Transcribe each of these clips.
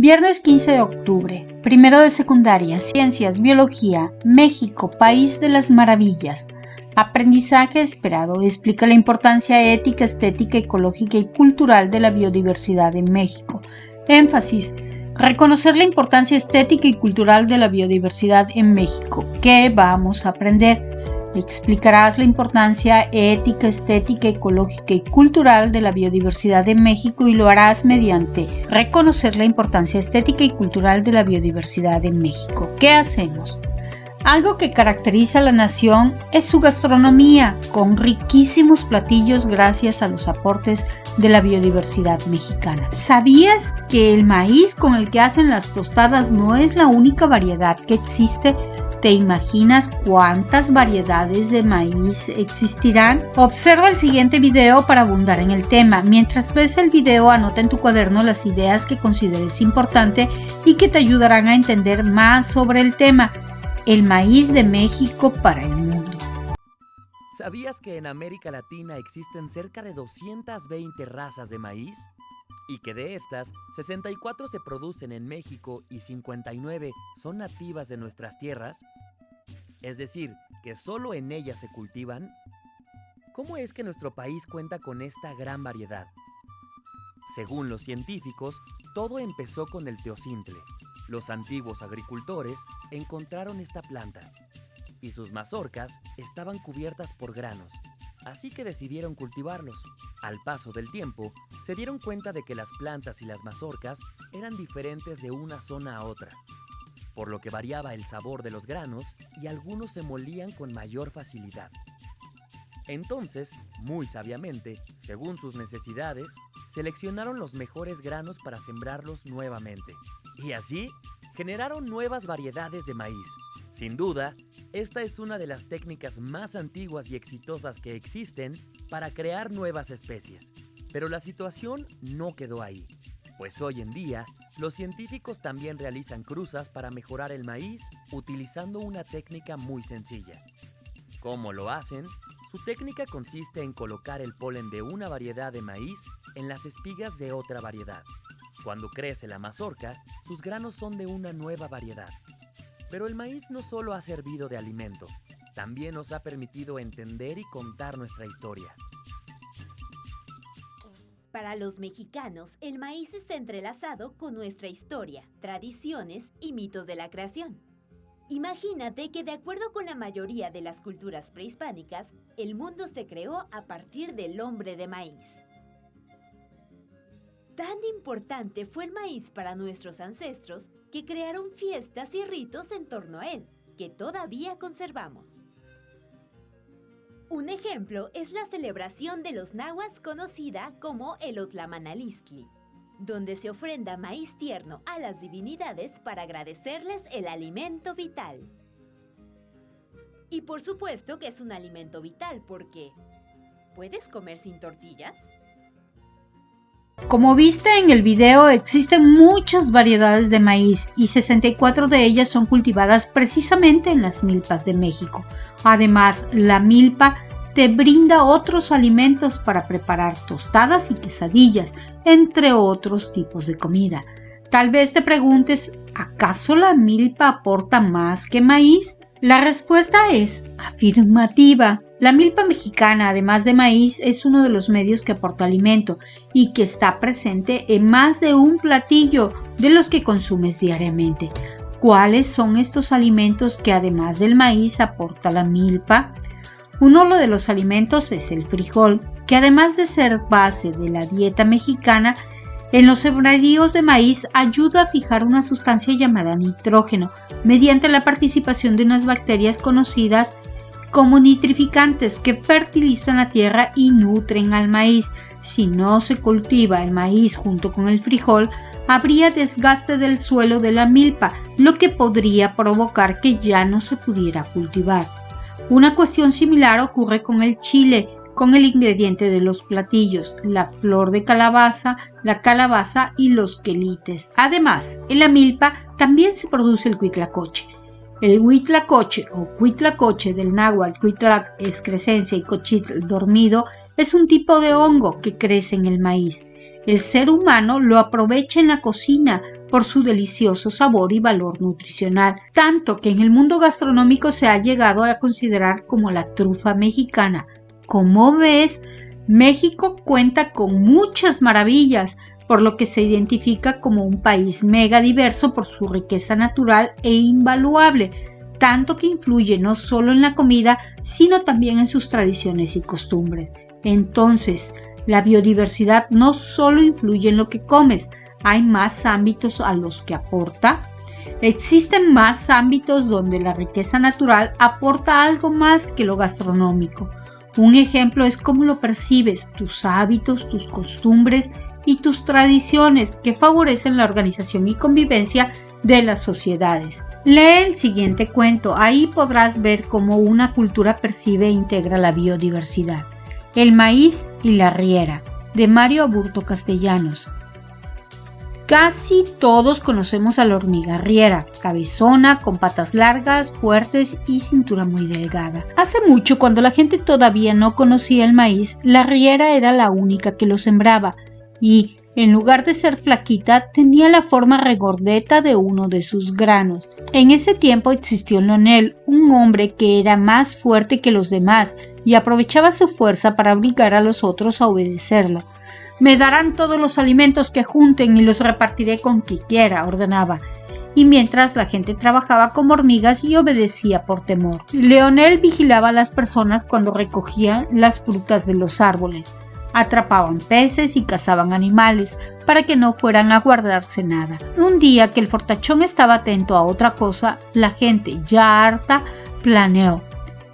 Viernes 15 de octubre, primero de secundaria, Ciencias, Biología, México, País de las Maravillas. Aprendizaje esperado. Explica la importancia ética, estética, ecológica y cultural de la biodiversidad en México. Énfasis. Reconocer la importancia estética y cultural de la biodiversidad en México. ¿Qué vamos a aprender? Explicarás la importancia ética, estética, ecológica y cultural de la biodiversidad en México y lo harás mediante reconocer la importancia estética y cultural de la biodiversidad en México. ¿Qué hacemos? Algo que caracteriza a la nación es su gastronomía, con riquísimos platillos gracias a los aportes de la biodiversidad mexicana. ¿Sabías que el maíz con el que hacen las tostadas no es la única variedad que existe? ¿Te imaginas cuántas variedades de maíz existirán? Observa el siguiente video para abundar en el tema. Mientras ves el video, anota en tu cuaderno las ideas que consideres importante y que te ayudarán a entender más sobre el tema. El maíz de México para el mundo. ¿Sabías que en América Latina existen cerca de 220 razas de maíz? Y que de estas, 64 se producen en México y 59 son nativas de nuestras tierras, es decir, que solo en ellas se cultivan. ¿Cómo es que nuestro país cuenta con esta gran variedad? Según los científicos, todo empezó con el teocintle. Los antiguos agricultores encontraron esta planta y sus mazorcas estaban cubiertas por granos. Así que decidieron cultivarlos. Al paso del tiempo, se dieron cuenta de que las plantas y las mazorcas eran diferentes de una zona a otra, por lo que variaba el sabor de los granos y algunos se molían con mayor facilidad. Entonces, muy sabiamente, según sus necesidades, seleccionaron los mejores granos para sembrarlos nuevamente. Y así, generaron nuevas variedades de maíz. Sin duda, esta es una de las técnicas más antiguas y exitosas que existen para crear nuevas especies. Pero la situación no quedó ahí, pues hoy en día los científicos también realizan cruzas para mejorar el maíz utilizando una técnica muy sencilla. ¿Cómo lo hacen? Su técnica consiste en colocar el polen de una variedad de maíz en las espigas de otra variedad. Cuando crece la mazorca, sus granos son de una nueva variedad. Pero el maíz no solo ha servido de alimento, también nos ha permitido entender y contar nuestra historia. Para los mexicanos, el maíz está entrelazado con nuestra historia, tradiciones y mitos de la creación. Imagínate que de acuerdo con la mayoría de las culturas prehispánicas, el mundo se creó a partir del hombre de maíz. Tan importante fue el maíz para nuestros ancestros que crearon fiestas y ritos en torno a él, que todavía conservamos. Un ejemplo es la celebración de los nahuas conocida como el Otlamanalistli, donde se ofrenda maíz tierno a las divinidades para agradecerles el alimento vital. Y por supuesto que es un alimento vital porque ¿puedes comer sin tortillas? Como viste en el video, existen muchas variedades de maíz y 64 de ellas son cultivadas precisamente en las milpas de México. Además, la milpa te brinda otros alimentos para preparar tostadas y quesadillas, entre otros tipos de comida. Tal vez te preguntes, ¿acaso la milpa aporta más que maíz? La respuesta es afirmativa. La milpa mexicana, además de maíz, es uno de los medios que aporta alimento y que está presente en más de un platillo de los que consumes diariamente. ¿Cuáles son estos alimentos que además del maíz aporta la milpa? Uno de los alimentos es el frijol, que además de ser base de la dieta mexicana, en los sembradíos de maíz ayuda a fijar una sustancia llamada nitrógeno mediante la participación de unas bacterias conocidas como nitrificantes que fertilizan la tierra y nutren al maíz. Si no se cultiva el maíz junto con el frijol, habría desgaste del suelo de la milpa, lo que podría provocar que ya no se pudiera cultivar. Una cuestión similar ocurre con el chile, con el ingrediente de los platillos, la flor de calabaza, la calabaza y los quelites. Además, en la milpa también se produce el huitlacoche. El huitlacoche o huitlacoche del náhuatl huitlac excrescencia y cochitl dormido es un tipo de hongo que crece en el maíz. El ser humano lo aprovecha en la cocina por su delicioso sabor y valor nutricional, tanto que en el mundo gastronómico se ha llegado a considerar como la trufa mexicana. Como ves, México cuenta con muchas maravillas, por lo que se identifica como un país mega diverso por su riqueza natural e invaluable, tanto que influye no solo en la comida, sino también en sus tradiciones y costumbres. Entonces, la biodiversidad no solo influye en lo que comes, hay más ámbitos a los que aporta. Existen más ámbitos donde la riqueza natural aporta algo más que lo gastronómico. Un ejemplo es cómo lo percibes, tus hábitos, tus costumbres y tus tradiciones que favorecen la organización y convivencia de las sociedades. Lee el siguiente cuento, ahí podrás ver cómo una cultura percibe e integra la biodiversidad. El maíz y la riera, de Mario Aburto Castellanos. Casi todos conocemos a la hormiga riera, cabezona, con patas largas, fuertes y cintura muy delgada. Hace mucho, cuando la gente todavía no conocía el maíz, la riera era la única que lo sembraba y, en lugar de ser flaquita, tenía la forma regordeta de uno de sus granos. En ese tiempo existió Leonel, un hombre que era más fuerte que los demás y aprovechaba su fuerza para obligar a los otros a obedecerlo. «Me darán todos los alimentos que junten y los repartiré con quien quiera», ordenaba. Y mientras la gente trabajaba como hormigas y obedecía por temor. Leonel vigilaba a las personas cuando recogían las frutas de los árboles. Atrapaban peces y cazaban animales para que no fueran a guardarse nada. Un día que el fortachón estaba atento a otra cosa, la gente, ya harta, planeó: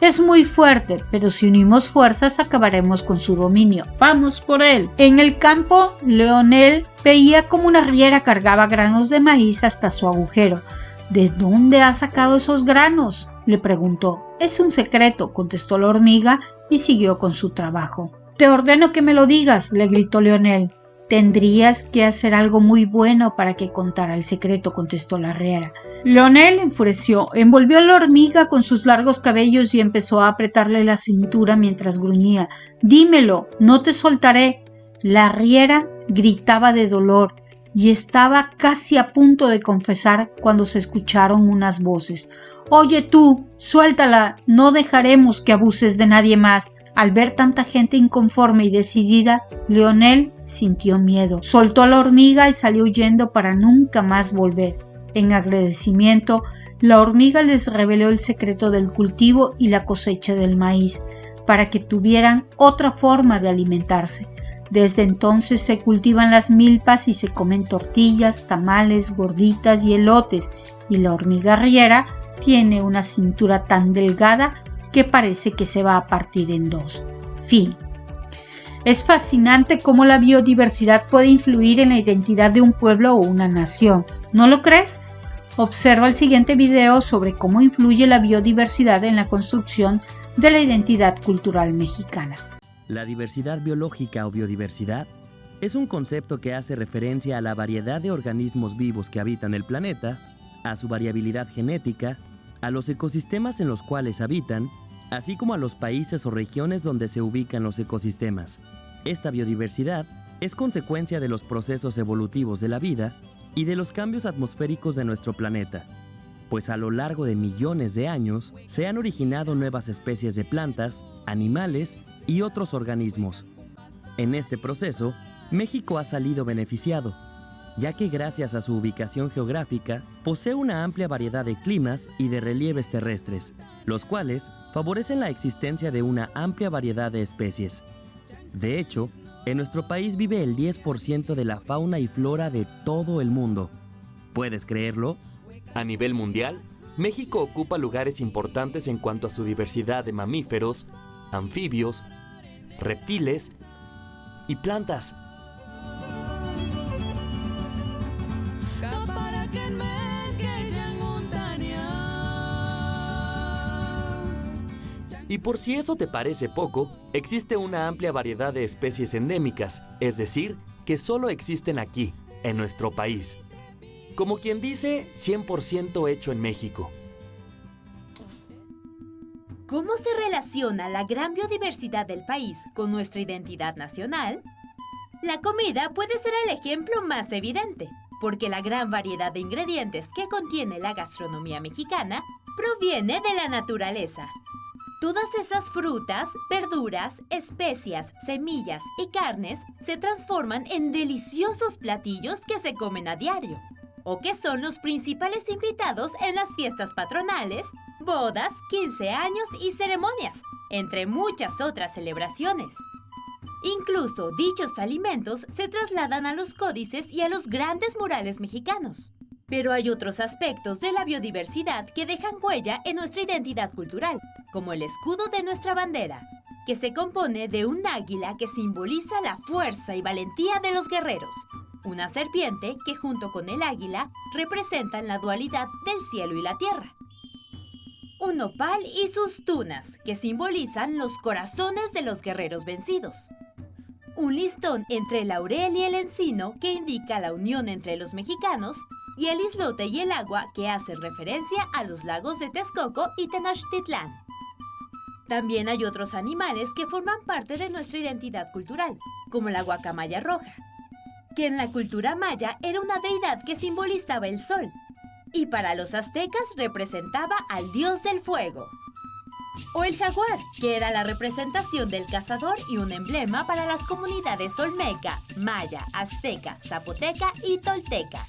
«Es muy fuerte, pero si unimos fuerzas acabaremos con su dominio. ¡Vamos por él!». En el campo, Leonel veía cómo una riera cargaba granos de maíz hasta su agujero. «¿De dónde ha sacado esos granos?», le preguntó. «Es un secreto», contestó la hormiga y siguió con su trabajo. «Te ordeno que me lo digas», le gritó Leonel. «Tendrías que hacer algo muy bueno para que contara el secreto», contestó la riera. Leonel enfureció, envolvió a la hormiga con sus largos cabellos y empezó a apretarle la cintura mientras gruñía. «Dímelo, no te soltaré». La riera gritaba de dolor y estaba casi a punto de confesar cuando se escucharon unas voces. «Oye tú, suéltala, no dejaremos que abuses de nadie más». Al ver tanta gente inconforme y decidida, Leonel sintió miedo. Soltó a la hormiga y salió huyendo para nunca más volver. En agradecimiento, la hormiga les reveló el secreto del cultivo y la cosecha del maíz, para que tuvieran otra forma de alimentarse. Desde entonces se cultivan las milpas y se comen tortillas, tamales, gorditas y elotes, y la hormiga riera tiene una cintura tan delgada que parece que se va a partir en dos. Fin. Es fascinante cómo la biodiversidad puede influir en la identidad de un pueblo o una nación. ¿No lo crees? Observa el siguiente video sobre cómo influye la biodiversidad en la construcción de la identidad cultural mexicana. La diversidad biológica o biodiversidad es un concepto que hace referencia a la variedad de organismos vivos que habitan el planeta, a su variabilidad genética, a los ecosistemas en los cuales habitan, así como a los países o regiones donde se ubican los ecosistemas. Esta biodiversidad es consecuencia de los procesos evolutivos de la vida y de los cambios atmosféricos de nuestro planeta, pues a lo largo de millones de años se han originado nuevas especies de plantas, animales y otros organismos. En este proceso, México ha salido beneficiado, ya que gracias a su ubicación geográfica, posee una amplia variedad de climas y de relieves terrestres, los cuales favorecen la existencia de una amplia variedad de especies. De hecho, en nuestro país vive el 10% de la fauna y flora de todo el mundo. ¿Puedes creerlo? A nivel mundial, México ocupa lugares importantes en cuanto a su diversidad de mamíferos, anfibios, reptiles y plantas. Y por si eso te parece poco, existe una amplia variedad de especies endémicas, es decir, que solo existen aquí, en nuestro país. Como quien dice, 100% hecho en México. ¿Cómo se relaciona la gran biodiversidad del país con nuestra identidad nacional? La comida puede ser el ejemplo más evidente. porque la gran variedad de ingredientes que contiene la gastronomía mexicana proviene de la naturaleza. Todas esas frutas, verduras, especias, semillas y carnes se transforman en deliciosos platillos que se comen a diario, o que son los principales invitados en las fiestas patronales, bodas, 15 años y ceremonias, entre muchas otras celebraciones. Incluso dichos alimentos se trasladan a los códices y a los grandes murales mexicanos. Pero hay otros aspectos de la biodiversidad que dejan huella en nuestra identidad cultural, como el escudo de nuestra bandera, que se compone de un águila que simboliza la fuerza y valentía de los guerreros, una serpiente que junto con el águila representan la dualidad del cielo y la tierra, un nopal y sus tunas, que simbolizan los corazones de los guerreros vencidos, un listón entre el laurel y el encino que indica la unión entre los mexicanos, y el islote y el agua que hacen referencia a los lagos de Texcoco y Tenochtitlán. También hay otros animales que forman parte de nuestra identidad cultural, como la guacamaya roja, que en la cultura maya era una deidad que simbolizaba el sol, y para los aztecas representaba al dios del fuego. O el jaguar, que era la representación del cazador y un emblema para las comunidades olmeca, maya, azteca, zapoteca y tolteca.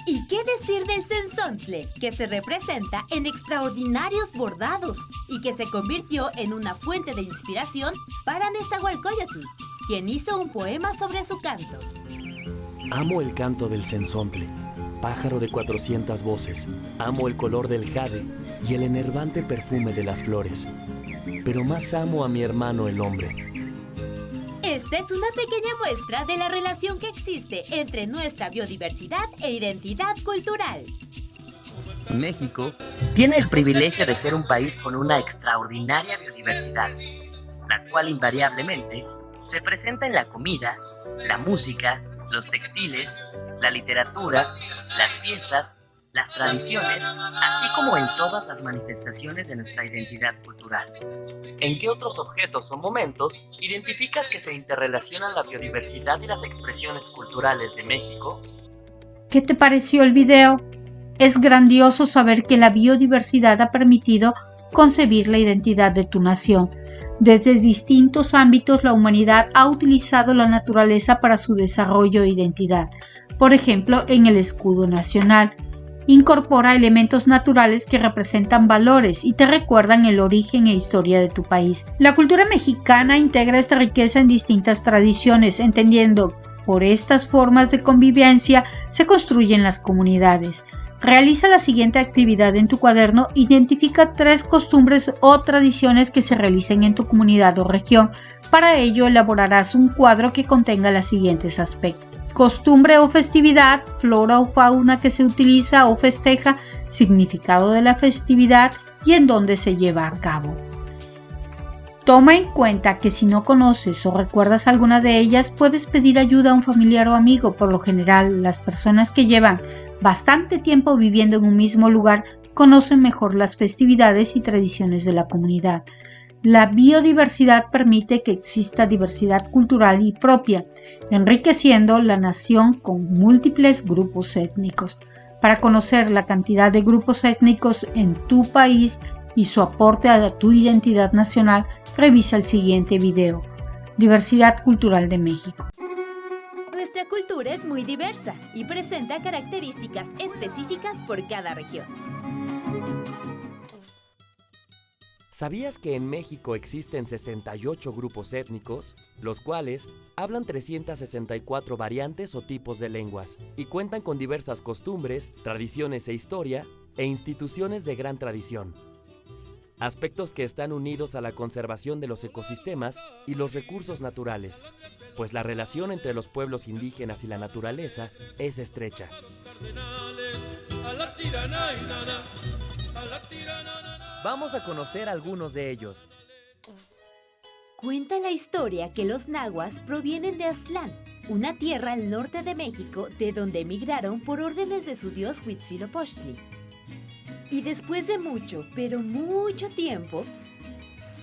¿Y qué decir del cenzontle, que se representa en extraordinarios bordados y que se convirtió en una fuente de inspiración para Nezahualcóyotl, quien hizo un poema sobre su canto? Amo el canto del cenzontle, pájaro de 400 voces. Amo el color del jade y el enervante perfume de las flores. Pero más amo a mi hermano el hombre. Esta es una pequeña muestra de la relación que existe entre nuestra biodiversidad e identidad cultural. México tiene el privilegio de ser un país con una extraordinaria biodiversidad, la cual invariablemente se presenta en la comida, la música, los textiles, la literatura, las fiestas, las tradiciones, así como en todas las manifestaciones de nuestra identidad cultural. ¿En qué otros objetos o momentos identificas que se interrelacionan la biodiversidad y las expresiones culturales de México? ¿Qué te pareció el video? Es grandioso saber que la biodiversidad ha permitido concebir la identidad de tu nación. Desde distintos ámbitos la humanidad ha utilizado la naturaleza para su desarrollo e identidad. Por ejemplo, en el escudo nacional, incorpora elementos naturales que representan valores y te recuerdan el origen e historia de tu país. La cultura mexicana integra esta riqueza en distintas tradiciones, entendiendo por estas formas de convivencia se construyen las comunidades. Realiza la siguiente actividad en tu cuaderno. Identifica 3 costumbres o tradiciones que se realicen en tu comunidad o región. Para ello elaborarás un cuadro que contenga los siguientes aspectos: costumbre o festividad, flora o fauna que se utiliza o festeja, significado de la festividad y en dónde se lleva a cabo. Toma en cuenta que si no conoces o recuerdas alguna de ellas, puedes pedir ayuda a un familiar o amigo. Por lo general, las personas que llevan bastante tiempo viviendo en un mismo lugar conocen mejor las festividades y tradiciones de la comunidad. La biodiversidad permite que exista diversidad cultural y propia, enriqueciendo la nación con múltiples grupos étnicos. Para conocer la cantidad de grupos étnicos en tu país y su aporte a tu identidad nacional, revisa el siguiente video. Diversidad cultural de México. Nuestra cultura es muy diversa y presenta características específicas por cada región. ¿Sabías que en México existen 68 grupos étnicos, los cuales hablan 364 variantes o tipos de lenguas y cuentan con diversas costumbres, tradiciones e historia e instituciones de gran tradición? Aspectos que están unidos a la conservación de los ecosistemas y los recursos naturales, pues la relación entre los pueblos indígenas y la naturaleza es estrecha. Vamos a conocer algunos de ellos. Cuenta la historia que los nahuas provienen de Aztlán, una tierra al norte de México de donde emigraron por órdenes de su dios Huitzilopochtli. Y después de mucho, pero mucho tiempo,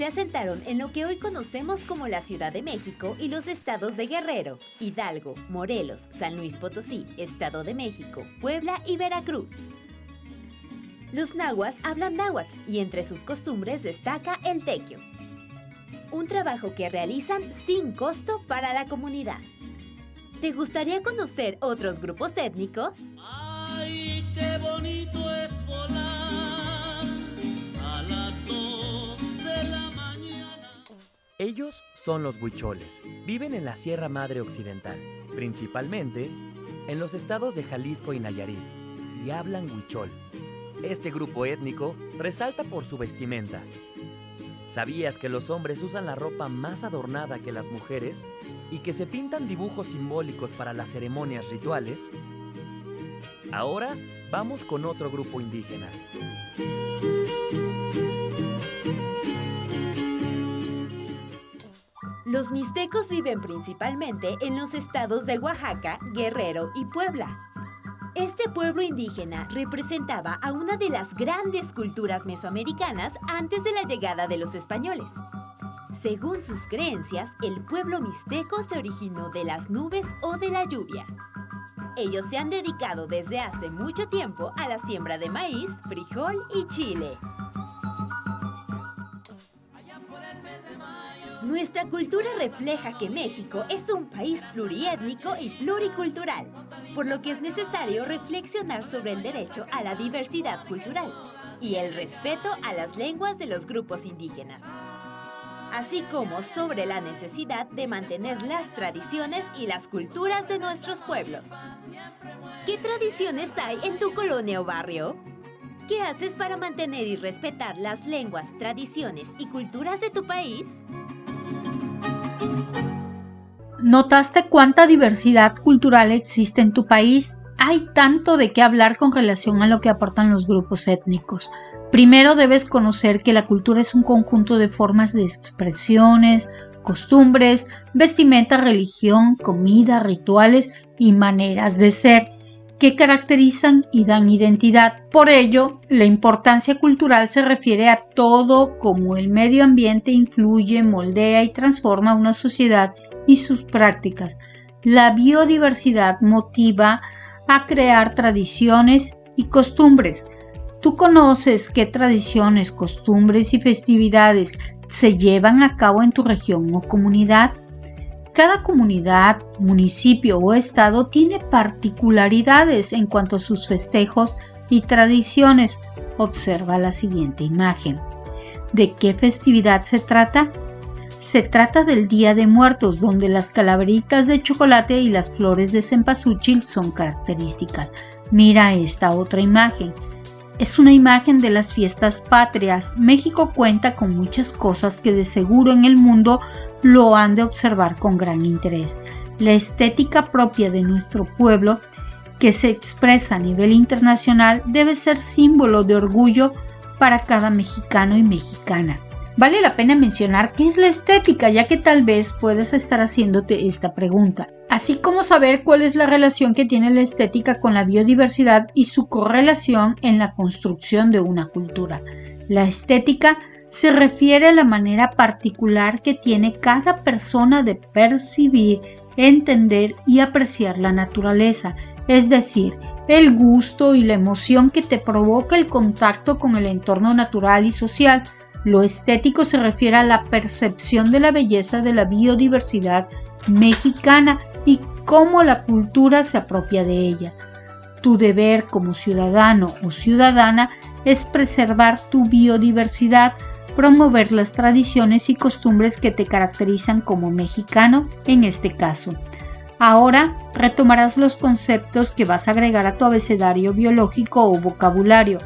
se asentaron en lo que hoy conocemos como la Ciudad de México y los estados de Guerrero, Hidalgo, Morelos, San Luis Potosí, Estado de México, Puebla y Veracruz. Los nahuas hablan náhuatl y entre sus costumbres destaca el tequio, un trabajo que realizan sin costo para la comunidad. ¿Te gustaría conocer otros grupos étnicos? ¡Ay, qué bonito es volar a las 2 de la mañana! Ellos son los huicholes. Viven en la Sierra Madre Occidental, principalmente en los estados de Jalisco y Nayarit, y hablan huichol. Este grupo étnico resalta por su vestimenta. ¿Sabías que los hombres usan la ropa más adornada que las mujeres y que se pintan dibujos simbólicos para las ceremonias rituales? Ahora vamos con otro grupo indígena. Los mixtecos viven principalmente en los estados de Oaxaca, Guerrero y Puebla. Este pueblo indígena representaba a una de las grandes culturas mesoamericanas antes de la llegada de los españoles. Según sus creencias, el pueblo mixteco se originó de las nubes o de la lluvia. Ellos se han dedicado desde hace mucho tiempo a la siembra de maíz, frijol y chile. Nuestra cultura refleja que México es un país pluriétnico y pluricultural, por lo que es necesario reflexionar sobre el derecho a la diversidad cultural y el respeto a las lenguas de los grupos indígenas, así como sobre la necesidad de mantener las tradiciones y las culturas de nuestros pueblos. ¿Qué tradiciones hay en tu colonia o barrio? ¿Qué haces para mantener y respetar las lenguas, tradiciones y culturas de tu país? ¿Notaste cuánta diversidad cultural existe en tu país? Hay tanto de qué hablar con relación a lo que aportan los grupos étnicos. Primero debes conocer que la cultura es un conjunto de formas de expresiones, costumbres, vestimenta, religión, comida, rituales y maneras de ser que caracterizan y dan identidad. Por ello, la importancia cultural se refiere a todo cómo el medio ambiente influye, moldea y transforma una sociedad y sus prácticas. La biodiversidad motiva a crear tradiciones y costumbres. ¿Tú conoces qué tradiciones, costumbres y festividades se llevan a cabo en tu región o comunidad? Cada comunidad, municipio o estado tiene particularidades en cuanto a sus festejos y tradiciones. Observa la siguiente imagen. ¿De qué festividad se trata? Se trata del Día de Muertos, donde las calaveritas de chocolate y las flores de cempasúchil son características. Mira esta otra imagen. Es una imagen de las fiestas patrias. México cuenta con muchas cosas que de seguro en el mundo lo han de observar con gran interés. La estética propia de nuestro pueblo, que se expresa a nivel internacional, debe ser símbolo de orgullo para cada mexicano y mexicana. Vale la pena mencionar qué es la estética, ya que tal vez puedas estar haciéndote esta pregunta, así como saber cuál es la relación que tiene la estética con la biodiversidad y su correlación en la construcción de una cultura. La estética se refiere a la manera particular que tiene cada persona de percibir, entender y apreciar la naturaleza, es decir, el gusto y la emoción que te provoca el contacto con el entorno natural y social. Lo estético se refiere a la percepción de la belleza de la biodiversidad mexicana y cómo la cultura se apropia de ella. Tu deber como ciudadano o ciudadana es preservar tu biodiversidad, promover las tradiciones y costumbres que te caracterizan como mexicano en este caso. Ahora retomarás los conceptos que vas a agregar a tu abecedario biológico o vocabulario.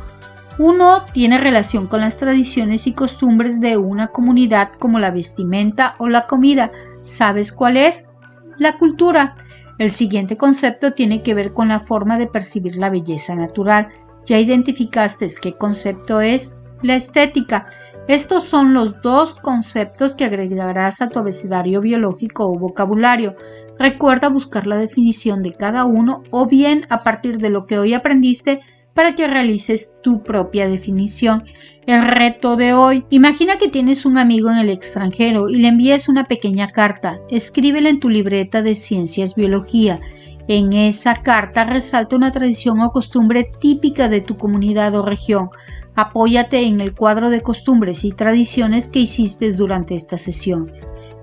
Uno tiene relación con las tradiciones y costumbres de una comunidad como la vestimenta o la comida. ¿Sabes cuál es? La cultura. El siguiente concepto tiene que ver con la forma de percibir la belleza natural. ¿Ya identificaste qué concepto es? La estética. Estos son los dos conceptos que agregarás a tu abecedario biológico o vocabulario. Recuerda buscar la definición de cada uno o bien a partir de lo que hoy aprendiste, para que realices tu propia definición. El reto de hoy: imagina que tienes un amigo en el extranjero y le envías una pequeña carta. Escríbela en tu libreta de ciencias biología. En esa carta resalta una tradición o costumbre típica de tu comunidad o región. Apóyate en el cuadro de costumbres y tradiciones que hiciste durante esta sesión.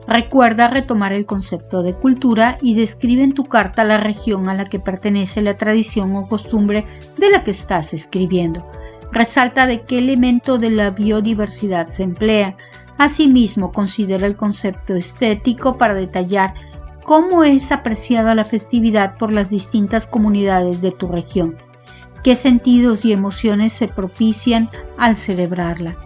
Recuerda retomar el concepto de cultura y describe en tu carta la región a la que pertenece la tradición o costumbre de la que estás escribiendo. Resalta de qué elemento de la biodiversidad se emplea. Asimismo, considera el concepto estético para detallar cómo es apreciada la festividad por las distintas comunidades de tu región. ¿Qué sentidos y emociones se propician al celebrarla?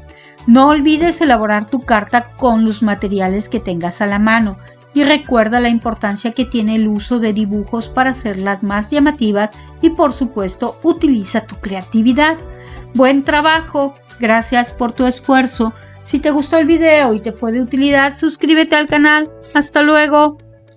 No olvides elaborar tu carta con los materiales que tengas a la mano y recuerda la importancia que tiene el uso de dibujos para hacerlas más llamativas y, por supuesto, utiliza tu creatividad. ¡Buen trabajo! Gracias por tu esfuerzo. Si te gustó el video y te fue de utilidad, suscríbete al canal. ¡Hasta luego!